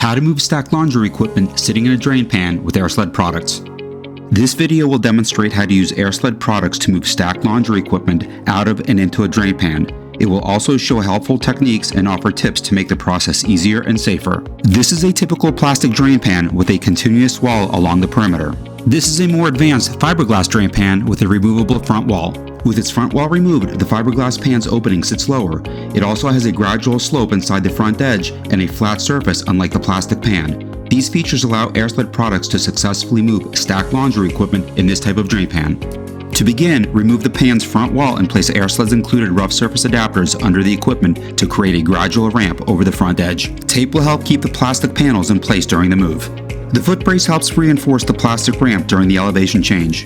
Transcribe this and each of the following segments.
How to move stacked laundry equipment sitting in a drain pan with Airsled products. This video will demonstrate how to use Airsled products to move stacked laundry equipment out of and into a drain pan. It will also show helpful techniques and offer tips to make the process easier and safer. This is a typical plastic drain pan with a continuous wall along the perimeter. This is a more advanced fiberglass drain pan with a removable front wall. With its front wall removed, the fiberglass pan's opening sits lower. It also has a gradual slope inside the front edge and a flat surface, unlike the plastic pan. These features allow Airsled products to successfully move stacked laundry equipment in this type of drain pan. To begin, remove the pan's front wall and place Airsled's included rough surface adapters under the equipment to create a gradual ramp over the front edge. Tape will help keep the plastic panels in place during the move. The foot brace helps reinforce the plastic ramp during the elevation change.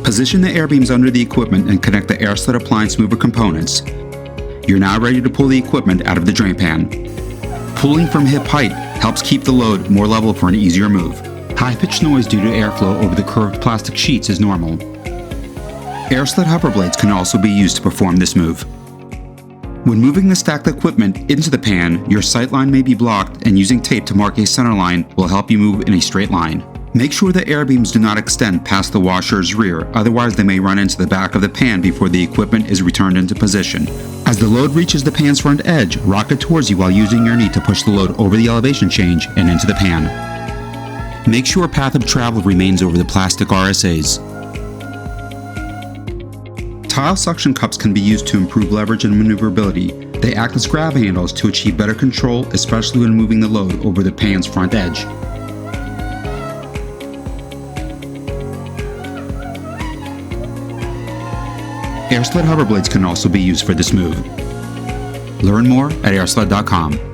Position the air beams under the equipment and connect the Airsled appliance mover components. You're now ready to pull the equipment out of the drain pan. Pulling from hip height helps keep the load more level for an easier move. High-pitched noise due to airflow over the curved plastic sheets is normal. Airsled hover blades can also be used to perform this move. When moving the stacked equipment into the pan, your sight line may be blocked, and using tape to mark a center line will help you move in a straight line. Make sure the air beams do not extend past the washer's rear, otherwise they may run into the back of the pan before the equipment is returned into position. As the load reaches the pan's front edge, rock it towards you while using your knee to push the load over the elevation change and into the pan. Make sure path of travel remains over the plastic RSAs. Tile suction cups can be used to improve leverage and maneuverability. They act as grab handles to achieve better control, especially when moving the load over the pan's front edge. Airsled hover blades can also be used for this move. Learn more at airsled.com.